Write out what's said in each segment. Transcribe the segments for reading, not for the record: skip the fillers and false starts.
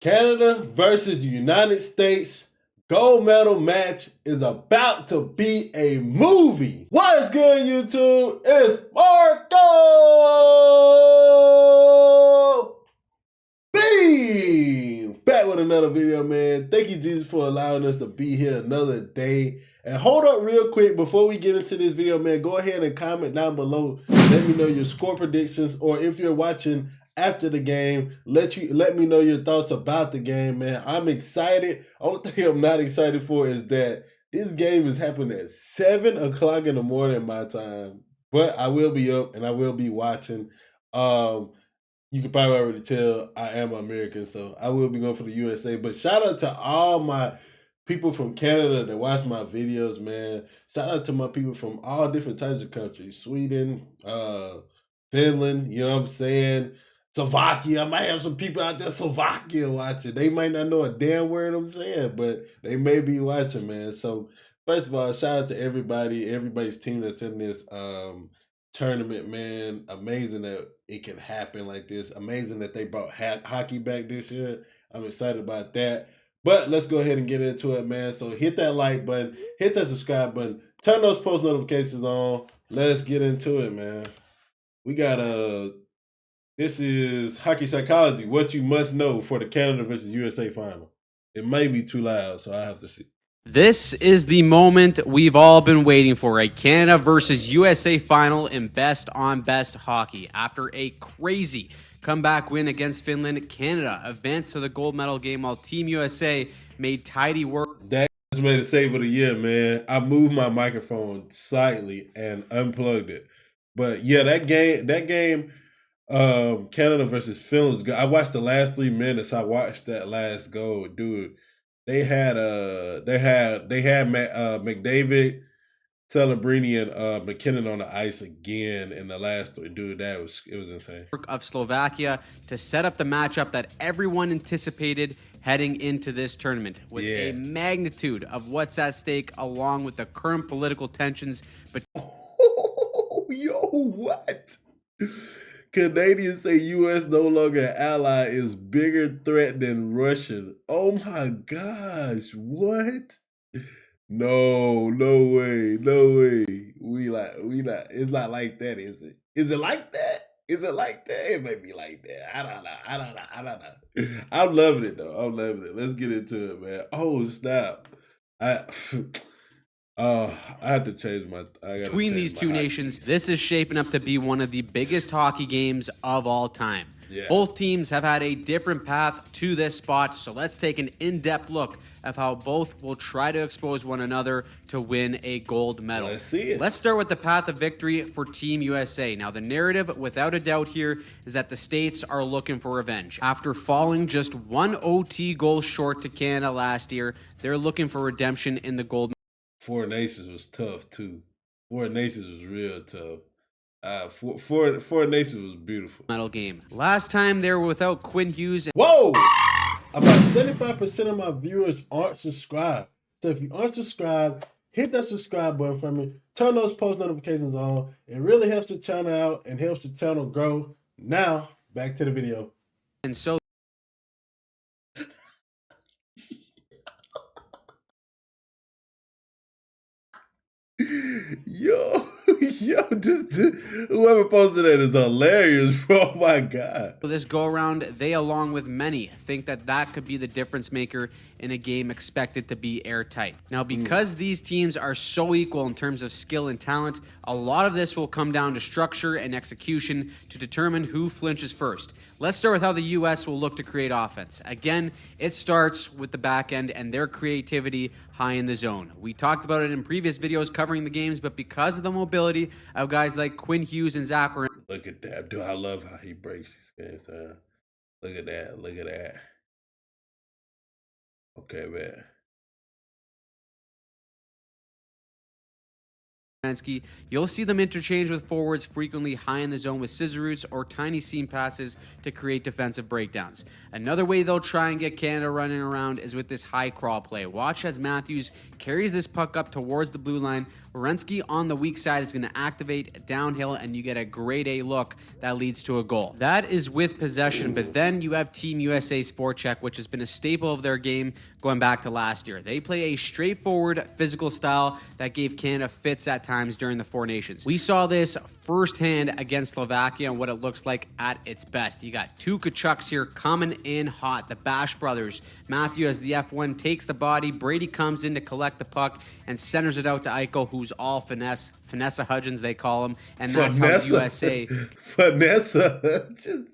Canada versus the United States gold medal match is about to be a movie. What is good, YouTube? It's Marco Beam back with another video, man. Thank you, Jesus, for allowing us to be here another day. And hold up real quick before we get into this video, man. Go ahead and comment down below. Let me know your score predictions, or if you're watching after the game, let me know your thoughts about the game, man. I'm excited. Only thing I'm not excited for is that this game is happening at 7 o'clock in the morning my time. But I will be up and I will be watching. You can probably already tell I am American, so I will be going for the USA. But shout out to all my people from Canada that watch my videos, man. Shout out to my people from all different types of countries. Sweden, Finland, you know what I'm saying? Slovakia. I might have some people out there Slovakia watching. They might not know a damn word I'm saying, but they may be watching, man. So first of all, shout out to everybody's team that's in this tournament, man. Amazing that it can happen like this. Amazing that they brought hockey back this year. I'm excited about that. But let's go ahead and get into it, man. So hit that like button, hit that subscribe button, turn those post notifications on. Let's get into it, man. We got this is Hockey Psychology, what you must know for the Canada versus USA final. It may be too loud, so I have to see. This is the moment we've all been waiting for, a Canada versus USA final in best on best hockey. After a crazy comeback win against Finland, Canada advanced to the gold medal game while Team USA made tidy work. That just made a save of the year, man. I moved my microphone slightly and unplugged it. But yeah, that game, Canada versus Finland was good. I watched the last 3 minutes. I watched that last goal, dude. They had McDavid, Celebrini, and McKinnon on the ice again in the last 3. Dude, it was insane. Of Slovakia to set up the matchup that everyone anticipated heading into this tournament, with a magnitude of what's at stake, along with the current political tensions. But yo, what? Canadians say U.S. no longer an ally is bigger threat than Russian. Oh my gosh, what? No way, no way. We not. It's not like that, is it? Is it like that? Is it like that? It may be like that. I don't know. I'm loving it though. I'm loving it. Let's get into it, man. Oh snap! I have to change my. Between these two nations, this is shaping up to be one of the biggest hockey games of all time. Yeah. Both teams have had a different path to this spot, so let's take an in-depth look of how both will try to expose one another to win a gold medal. Let's see it. Let's start with the path of victory for Team USA. Now, the narrative, without a doubt here, is that the States are looking for revenge. After falling just one OT goal short to Canada last year, they're looking for redemption in the gold medal. Four Nations was tough, too. Four Nations was real tough. Four Nations was beautiful. Medal game. Last time they were without Quinn Hughes. Whoa! About 75% of my viewers aren't subscribed. So if you aren't subscribed, hit that subscribe button for me. Turn those post notifications on. It really helps the channel out and helps the channel grow. Now, back to the video. And so yo, whoever posted that is hilarious, bro. Oh my God. This go around, they, along with many, think that that could be the difference maker in a game expected to be airtight. Now, because these teams are so equal in terms of skill and talent, a lot of this will come down to structure and execution to determine who flinches first. Let's start with how the U.S. will look to create offense. Again, it starts with the back end and their creativity high in the zone. We talked about it in previous videos covering the games, but because of the mobility of guys like Quinn Hughes and Zach Werenski. Look at that, dude. I love how he breaks these games down. Look at that. Look at that. Okay, man. Stefanski, you'll see them interchange with forwards frequently high in the zone with scissor routes or tiny seam passes to create defensive breakdowns. Another way they'll try and get Canada running around is with this high crawl play. Watch as Matthews carries this puck up towards the blue line. Werenski on the weak side is going to activate downhill, and you get a grade A look that leads to a goal. That is with possession, but then you have Team USA's forecheck, which has been a staple of their game going back to last year. They play a straightforward physical style that gave Canada fits at times during the Four Nations. We saw this firsthand against Slovakia and what it looks like at its best. You got two Kachucks here coming in hot, the Bash brothers. Matthew, as the F1, takes the body. Brady comes in to collect the puck and centers it out to Eichel, who's all finesse. Vanessa Hudgens, they call him. And that's how USA... Vanessa Hudgens?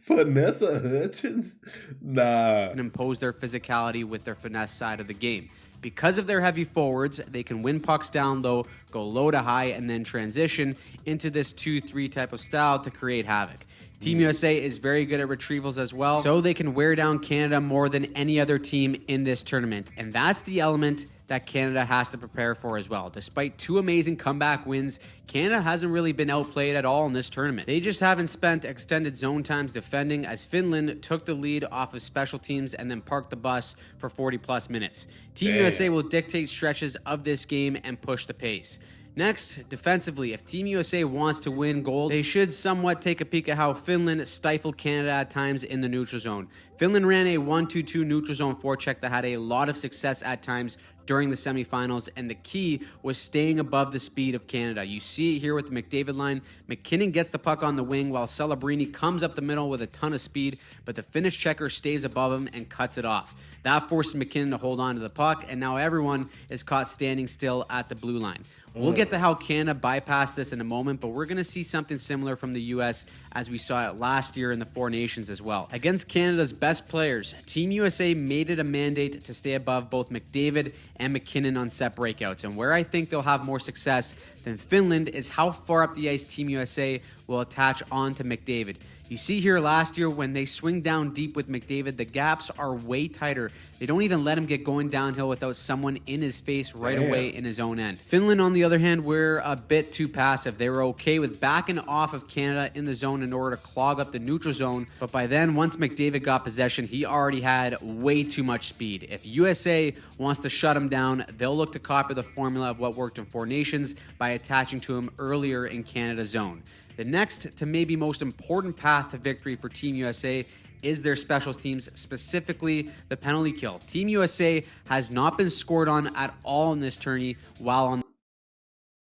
Vanessa Hudgens? Nah. ...can impose their physicality with their finesse side of the game. Because of their heavy forwards, they can win pucks down low, go low to high, and then transition into this 2-3 type of style to create havoc. Team USA is very good at retrievals as well, so they can wear down Canada more than any other team in this tournament. And that's the element that Canada has to prepare for as well. Despite two amazing comeback wins, Canada hasn't really been outplayed at all in this tournament. They just haven't spent extended zone times defending, as Finland took the lead off of special teams and then parked the bus for 40+ minutes. Team USA will dictate stretches of this game and push the pace. Next, defensively, if Team USA wants to win gold, they should somewhat take a peek at how Finland stifled Canada at times in the neutral zone. Finland ran a 1-2-2 neutral zone forecheck that had a lot of success at times during the semifinals, and the key was staying above the speed of Canada. You see it here with the McDavid line. McKinnon gets the puck on the wing while Celebrini comes up the middle with a ton of speed, but the Finnish checker stays above him and cuts it off. That forces McKinnon to hold on to the puck, and now everyone is caught standing still at the blue line. We'll get to how Canada bypassed this in a moment, but we're going to see something similar from the U.S. as we saw it last year in the Four Nations as well. Against Canada's best players, Team USA made it a mandate to stay above both McDavid and McKinnon on set breakouts. And where I think they'll have more success than Finland is how far up the ice Team USA will attach on to McDavid. You see here last year when they swing down deep with McDavid, the gaps are way tighter. They don't even let him get going downhill without someone in his face right away in his own end. Finland, on the other hand, were a bit too passive. They were okay with backing off of Canada in the zone in order to clog up the neutral zone. But by then, once McDavid got possession, he already had way too much speed. If USA wants to shut him down, they'll look to copy the formula of what worked in Four Nations by attaching to him earlier in Canada's zone. The next to maybe most important path to victory for Team USA is their special teams, specifically the penalty kill. Team USA has not been scored on at all in this tourney while on...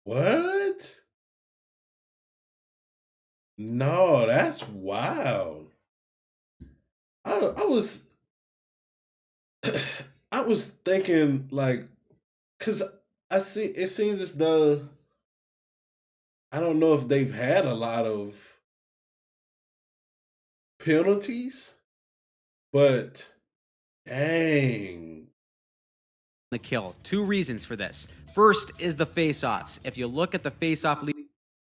What? No, that's wild. I was I was thinking, like, because I see it seems as though I don't know if they've had a lot of penalties, but dang. The kill. Two reasons for this. First is the face-offs. If you look at the face-off lead,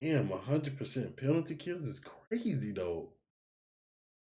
damn, 100% penalty kills is crazy though.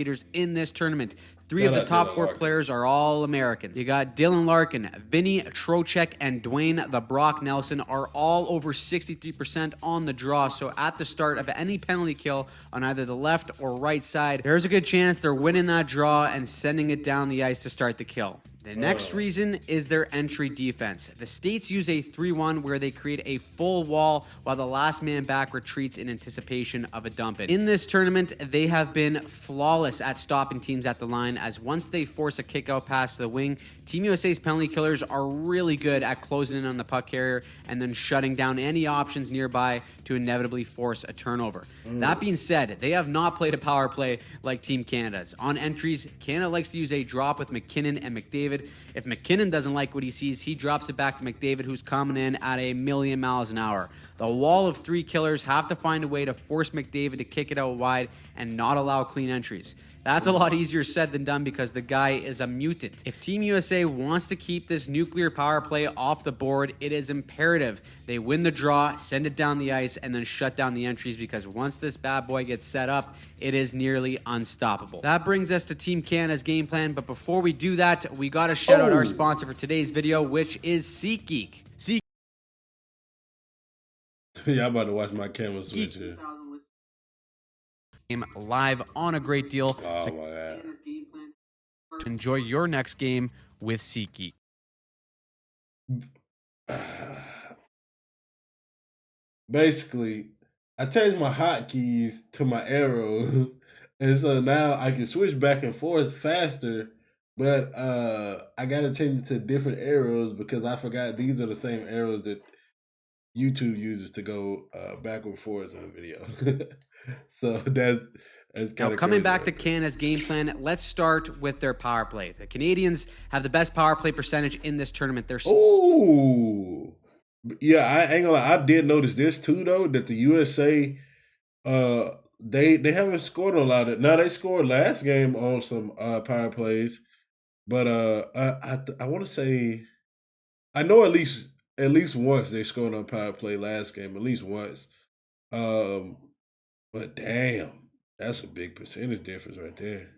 Leaders in this tournament. Three of the top four players are all Americans. You got Dylan Larkin, Vinny Trocheck, and Dwayne the Brock Nelson are all over 63% on the draw. So at the start of any penalty kill on either the left or right side, there's a good chance they're winning that draw and sending it down the ice to start the kill. The next reason is their entry defense. The States use a 3-1 where they create a full wall while the last man back retreats in anticipation of a dump-in. In this tournament, they have been flawless at stopping teams at the line, as once they force a kick-out pass to the wing, Team USA's penalty killers are really good at closing in on the puck carrier and then shutting down any options nearby to inevitably force a turnover. That being said, they have not played a power play like Team Canada's. On entries, Canada likes to use a drop with McKinnon and McDavid. If McKinnon doesn't like what he sees, he drops it back to McDavid, who's coming in at 1,000,000 miles an hour. The wall of three killers have to find a way to force McDavid to kick it out wide and not allow clean entries. That's a lot easier said than done because the guy is a mutant. If Team USA wants to keep this nuclear power play off the board, it is imperative they win the draw, send it down the ice, and then shut down the entries, because once this bad boy gets set up, it is nearly unstoppable. That brings us to Team Canada's game plan, but before we do that, we got to shout out our sponsor for today's video, which is SeatGeek. Yeah, I'm about to watch my camera switch here. Game live on a great deal. Oh So my god. enjoy your next game with SeatGeek. Basically, I changed my hotkeys to my arrows, and so now I can switch back and forth faster. But I gotta change it to different arrows because I forgot these are the same arrows that YouTube uses to go back and forth in a video. So that's Now, kind of coming crazy back right to there. Canada's game plan, let's start with their power play. The Canadians have the best power play percentage in this tournament. They're Oh, yeah. I ain't gonna lie. I did notice this too, though, that the USA they haven't scored a lot of. Now they scored last game on some power plays, but I want to say I know at least once they scored on power play last game, at least once. Um, but damn, that's a big percentage difference right there.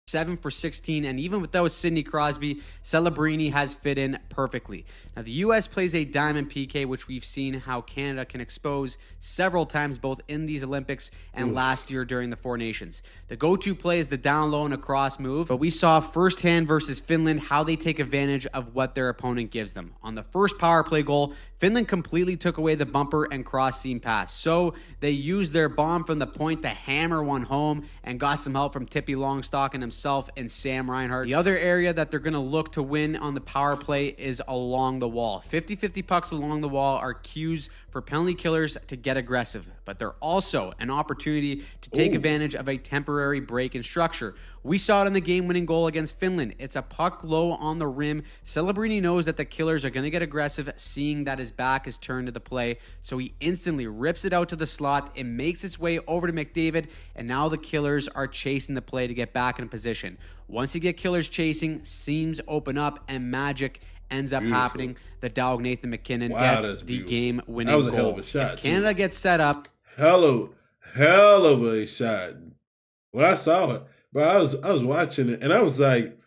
7 for 16, and even without Sidney Crosby, Celebrini has fit in perfectly. Now, the U.S. plays a diamond PK, which we've seen how Canada can expose several times, both in these Olympics and last year during the Four Nations. The go-to play is the down low and a cross move, but we saw firsthand versus Finland how they take advantage of what their opponent gives them. On the first power play goal, Finland completely took away the bumper and cross seam pass, so they used their bomb from the point to hammer one home and got some help from Tippy Longstock and himself and Sam Reinhart. The other area that they're going to look to win on the power play is along the wall. 50-50 pucks along the wall are cues for penalty killers to get aggressive, but they're also an opportunity to take advantage of a temporary break in structure. We saw it in the game-winning goal against Finland. It's a puck low on the rim. Celebrini knows that the killers are going to get aggressive, seeing that his back is turned to the play, so he instantly rips it out to the slot. It makes its way over to McDavid, and now the killers are chasing the play to get back in position. Once you get killers chasing, seams open up, and magic ends up happening. The dog Nathan McKinnon gets the game-winning goal. That was a hell of a shot, If Canada gets set up, hell of a shot. When I saw it, but I was watching it and I was like,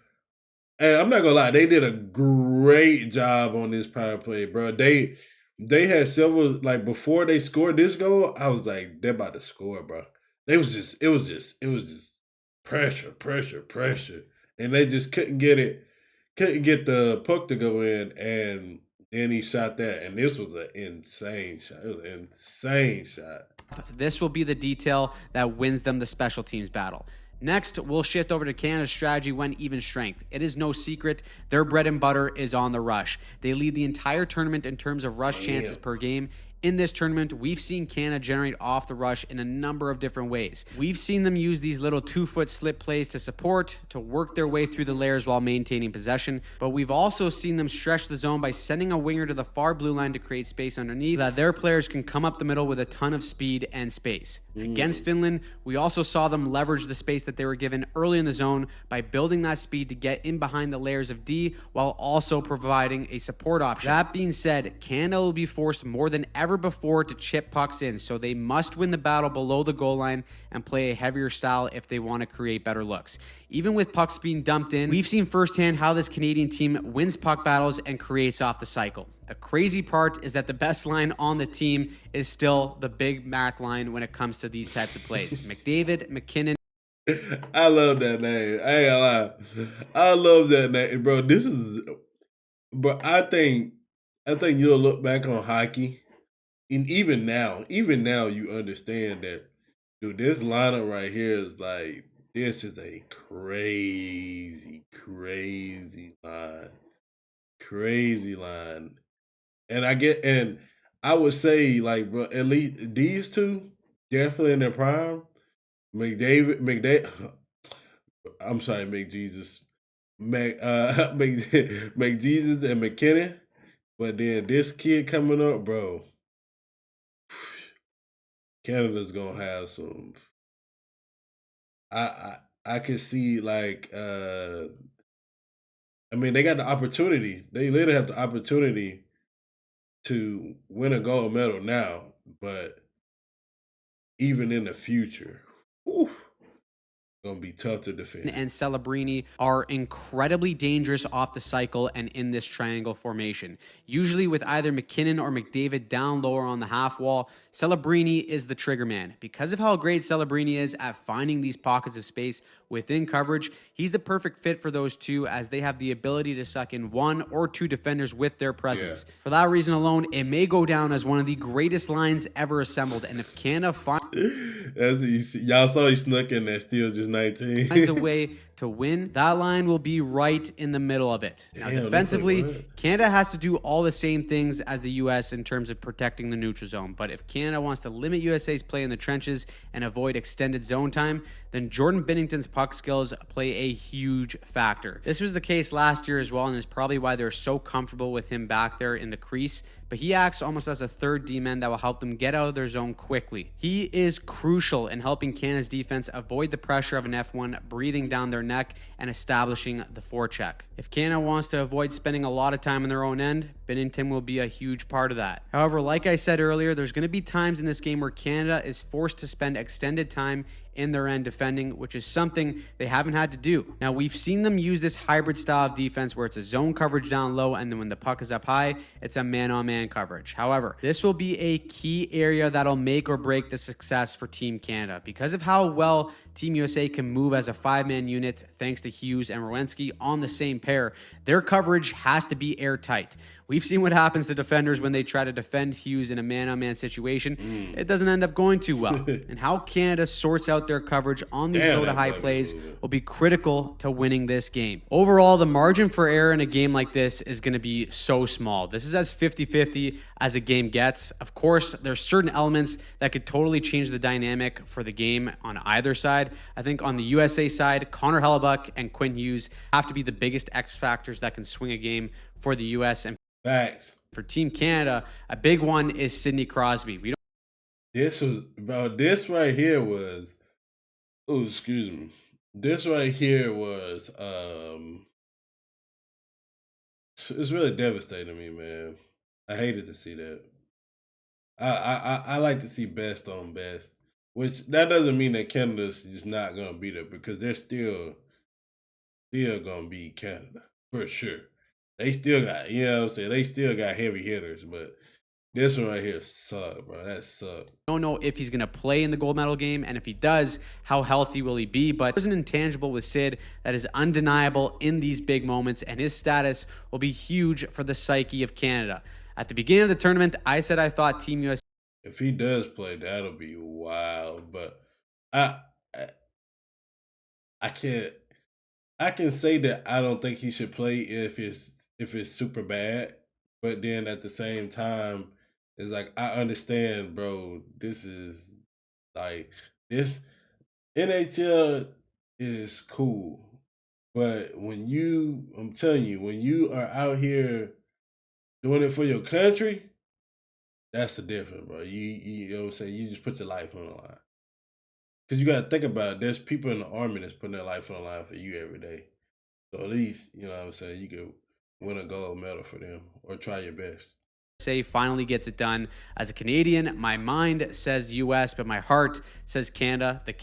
and I'm not gonna lie, they did a great job on this power play, bro. They had several, like, before they scored this goal, I was like, they're about to score, bro. It was just pressure, and they just couldn't get the puck to go in, and then he shot that, and this was an insane shot. It was an insane shot. this will be the detail that wins them the special teams battle. Next, we'll shift over to Canada's strategy when even strength. It is no secret, their bread and butter is on the rush. They lead the entire tournament in terms of rush chances per game. In this tournament, we've seen Canada generate off the rush in a number of different ways. We've seen them use these little 2-foot slip plays to support, to work their way through the layers while maintaining possession, but we've also seen them stretch the zone by sending a winger to the far blue line to create space underneath so that their players can come up the middle with a ton of speed and space. Against Finland, we also saw them leverage the space that they were given early in the zone by building that speed to get in behind the layers of D while also providing a support option. That being said, Canada will be forced more than ever before to chip pucks in, so they must win the battle below the goal line and play a heavier style if they want to create better looks. Even with pucks being dumped in, we've seen firsthand how this Canadian team wins puck battles and creates off the cycle. The crazy part is that the best line on the team is still the Big Mac line when it comes to these types of plays. McDavid, McKinnon. I love that name. I ain't gonna lie. I love that name, bro. But I think you'll look back on hockey, and even now, you understand that, dude. This lineup right here is like, this is a crazy line. And I would say, like, bro, at least these two definitely in their prime. McDavid. I'm sorry, McJesus. McJesus and McKinnon. But then this kid coming up, bro. Canada's gonna have some. I can see, like, I mean, they got the opportunity. They literally have the opportunity to win a gold medal now, but even in the future, whew, Gonna be tough to defend. and Celebrini are incredibly dangerous off the cycle and in this triangle formation. Usually with either McKinnon or McDavid down lower on the half wall, Celebrini is the trigger man. Because of how great Celebrini is at finding these pockets of space within coverage, he's the perfect fit for those two as they have the ability to suck in one or two defenders with their presence. For that reason alone, it may go down as one of the greatest lines ever assembled. And if Canada y'all saw he snuck in there, still just 19. finds a way to win, that line will be right in the middle of it. Now, defensively, Canada has to do all the same things as the U.S. in terms of protecting the neutral zone. But if Canada wants to limit USA's play in the trenches and avoid extended zone time, then Jordan Binnington's puck skills play a huge factor. This was the case last year as well, and is probably why they're so comfortable with him back there in the crease. But he acts almost as a third D-man that will help them get out of their zone quickly. He is crucial in helping Canada's defense avoid the pressure of an F1 breathing down their neck and establishing the forecheck. If Canada wants to avoid spending a lot of time on their own end, Binnington will be a huge part of that. However, like I said earlier, there's going to be times in this game where Canada is forced to spend extended time in their end defending, which is something they haven't had to do. Now, we've seen them use this hybrid style of defense where it's a zone coverage down low, and then when the puck is up high, it's a man-on-man coverage. However, this will be a key area that'll make or break the success for Team Canada. Because of how well Team USA can move as a five-man unit, thanks to Hughes and Werenski on the same pair, their coverage has to be airtight. We've seen what happens to defenders when they try to defend Hughes in a man-on-man situation. It doesn't end up going too well. And how Canada sorts out their coverage on these low-to-high plays will be critical to winning this game. Overall, the margin for error in a game like this is going to be so small. This is as 50-50 as a game gets. Of course, there's certain elements that could totally change the dynamic for the game on either side. I think on the USA side, Connor Hellebuyck and Quinn Hughes have to be the biggest X factors that can swing a game for the US. And facts. For Team Canada, a big one is Sidney Crosby. This right here was, oh, excuse me. This right here was, it's really devastating to me, man. I hated to see that. I like to see best on best, which that doesn't mean that Canada's just not gonna beat it, because they're still gonna beat Canada for sure. They still got, you know what I'm saying? They still got heavy hitters, but this one right here sucked, bro. That sucked. I don't know if he's going to play in the gold medal game, and if he does, how healthy will he be? But there's an intangible with Sid that is undeniable in these big moments, and his status will be huge for the psyche of Canada. At the beginning of the tournament, I said I thought Team USA... If he does play, that'll be wild. But I can say that I don't think he should play if it's super bad. But then at the same time, it's like, I understand, bro. This is like, this NHL is cool. But I'm telling you, when you are out here doing it for your country, that's the difference, bro. You know what I'm saying? You just put your life on the line. Because you got to think about it. There's people in the Army that's putting their life on the line for you every day. So at least, you know what I'm saying, you could win a gold medal for them or try your best. USA finally gets it done. As a Canadian, my mind says US, but my heart says Canada. I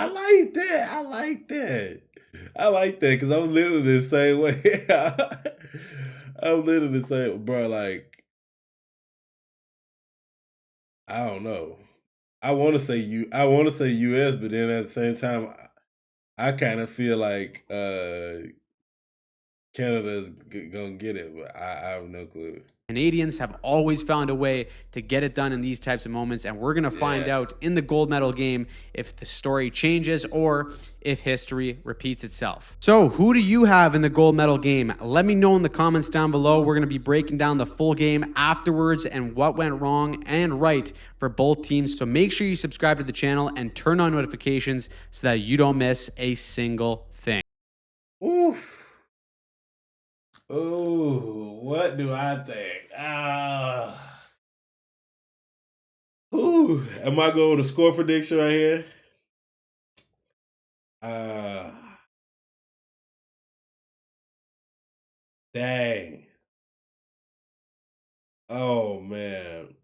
like that. I like that. I like that because I'm literally the same way. I'm literally the same, bro. Like, I don't know. I want to say US, but then at the same time, I kind of feel like Canada's gonna get it, but I have no clue. Canadians have always found a way to get it done in these types of moments, and we're going to find out in the gold medal game if the story changes or if history repeats itself. So who do you have in the gold medal game? Let me know in the comments down below. We're going to be breaking down the full game afterwards and what went wrong and right for both teams. So make sure you subscribe to the channel and turn on notifications so that you don't miss a single thing. Oof. Oh, what do I think? Ooh, am I going to score prediction right here? Dang. Oh man.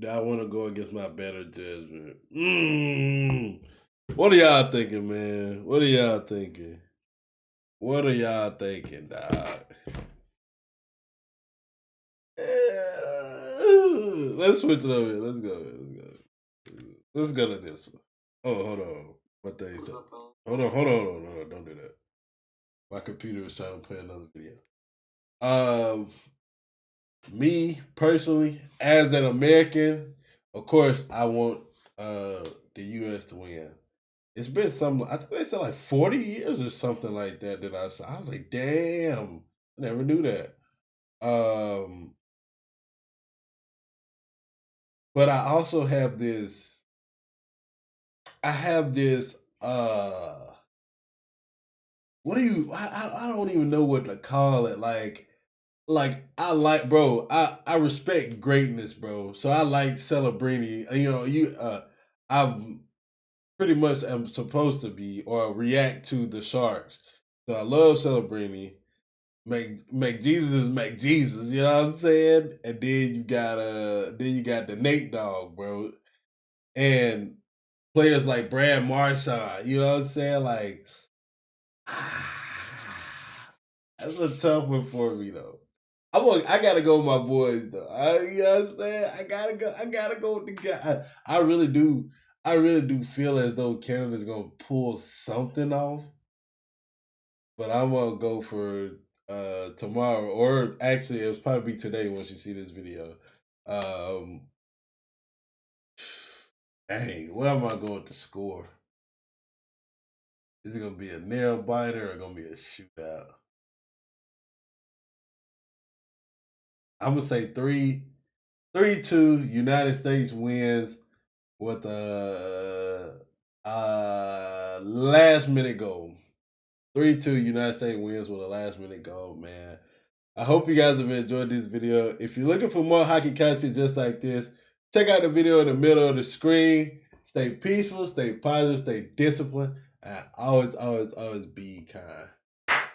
I want to go against my better judgment. What are y'all thinking, man? What are y'all thinking? What are y'all thinking, dog? Let's switch it over. Let's go. Let's go to this one. Oh, hold on. What thing? Hold on. Don't do that. My computer was trying to play another video. Me personally, as an American, of course, I want the U.S. to win. It's been some, I think they said like 40 years or something like that that I saw. I was like, damn, I never knew that. But I also have this, what do you, I don't even know what to call it. Like I like, bro, I respect greatness, bro. So I like Celebrini. I'm pretty much am supposed to be or react to the Sharks. So I love Celebrini. Make Jesus is make Jesus, you know what I'm saying? And then you got the Nate Dogg, bro. And players like Brad Marchand, you know what I'm saying? Like that's a tough one for me though. I gotta go with my boys though. You know what I'm saying? I gotta go with the guy. I really do feel as though Canada's gonna pull something off. But I'm gonna go for tomorrow, or actually it'll probably be today once you see this video. Dang, what am I going to score? Is it gonna be a nail biter or gonna be a shootout? I'm gonna say 3-2 United States wins with a last minute goal. 3-2 United States wins with a last minute goal, man. I hope you guys have enjoyed this video. If you're looking for more hockey content just like this, check out the video in the middle of the screen. Stay peaceful, stay positive, stay disciplined, and always be kind.